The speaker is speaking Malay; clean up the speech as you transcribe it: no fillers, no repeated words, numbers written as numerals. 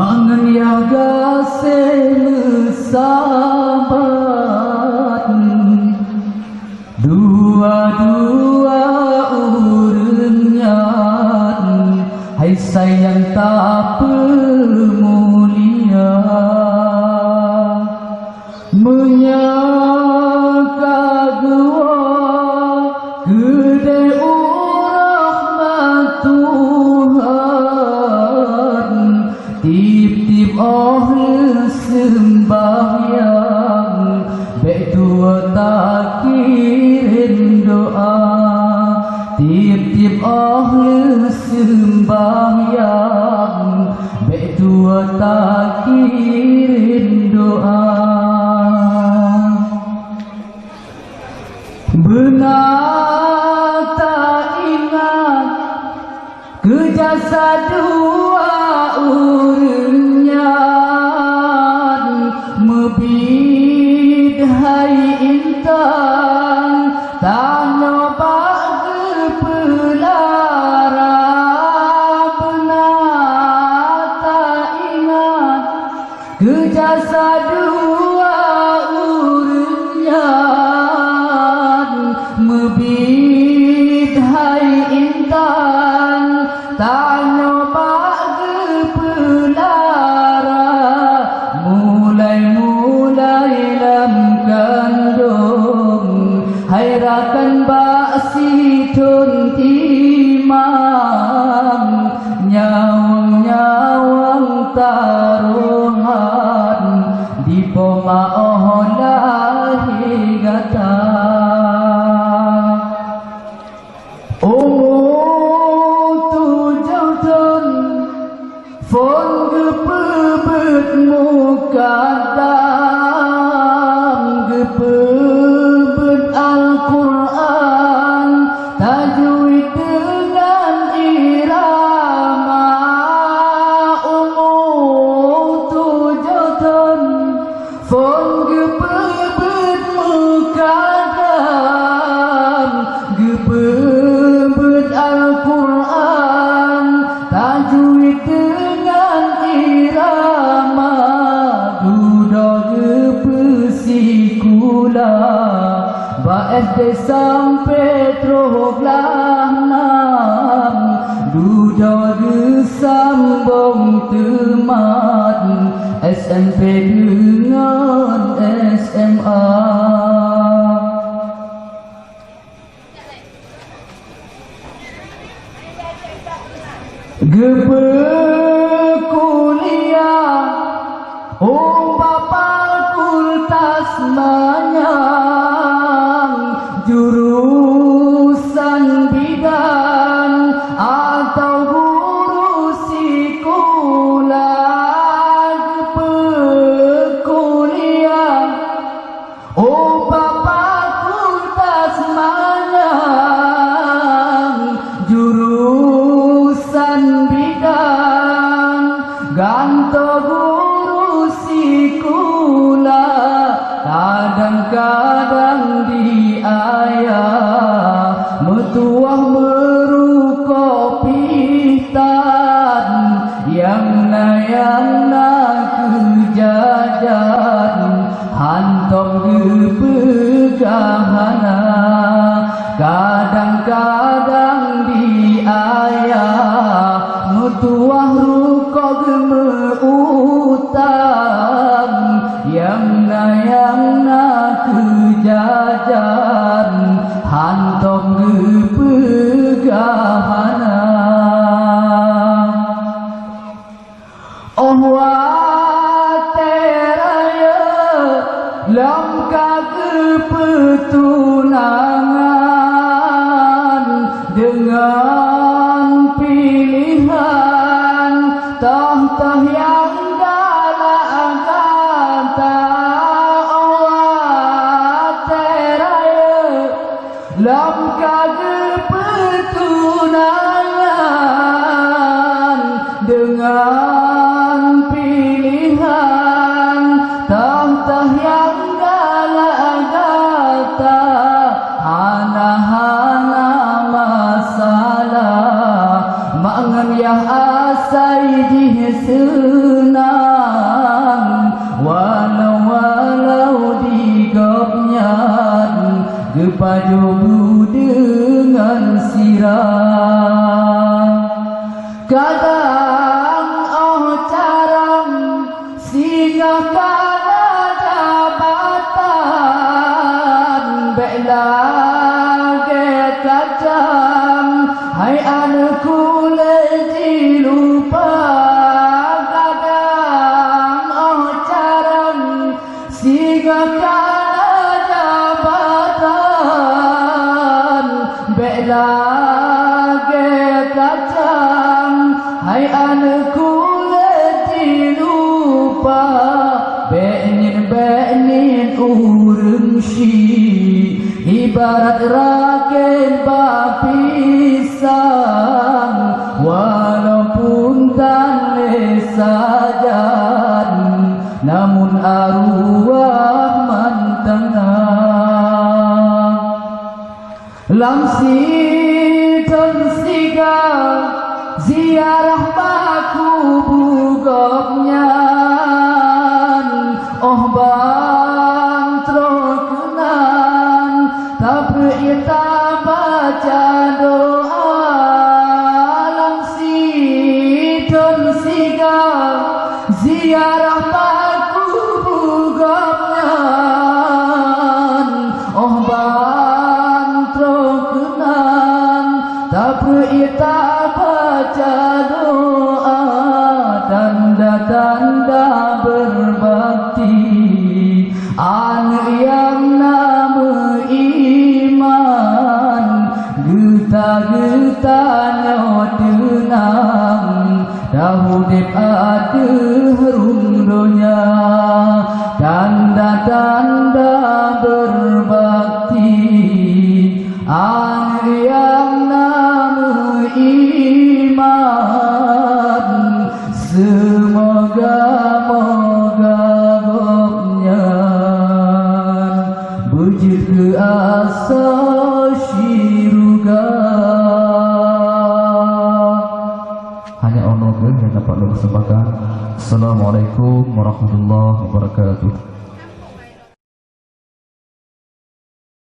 Mangenyaga sahabat dua-dua urangnya, hai sayang tak pemulia menyangka gua gede rahmat Tuhan, tip-tip sembahyang betua tak kirim doa, tip-tip sembahyang betua tak kirim doa. Benar tak ingat kejasa dua urangnya, mebid hai intan tanah bagi pelara. Benar tak ingat kejasa dua urangnya, mebid hai intan tanah bagi pelara. Mulai lam kandung hai rakan baksi tun timang, nyawang taruhan di pemaoh lahi gata. Fon gepebet mukadam, gepebet Al-Quran, tajwid dengan irama. Tujuan fon gepebet mukadam, gepebet Al-Quran, tajwid SD sampai teroblah enam, duda sambung temat SMP dengan SMA. Kuliah bapa kultas manyang, jurusan bidan atau guru sekolah. Kuliah bapa kultas manyang, jurusan bidan ganto guru sekolah. Kadang-kadang di ayah metuah merukok pitan, yang kejajan hantom gepegahana. Kadang-kadang di ayah metuah rukok gemeutang, yang kejajan hantom gepegahana. Oh wateraya lam kepetunangan, dengan pilihan tah-tah yang galak-gata. Lam kepetunangan, dengan pilih berpajobu dengan sirah. Kadang carang singgah kana jabatan, belage kacang hai anakku leji lupa. Kadang carang singgah kana jabatan, belage kacang hai anakku letih lupa. Benin urung shi ibarat raken bapisang, walaupun tanle sajan namun arwah mantengah. Lamsi dan siga ziarah baku bugoknya, oh bang trokenan tapi tak baca doa. Lamsi dan siga ziarah baku bugoknya, oh bang trokenan tapi tak baca doa. Tanda-tanda berbakti anak yang nama iman, geta-getanya tenang dahudip ada harum donya. Tanda-tanda berbakti anak yang nama iman, semoga-moga gopnya berjit ke asa syurga. Hanya Allah yang dapat mempersembahkan. Assalamualaikum warahmatullahi wabarakatuh.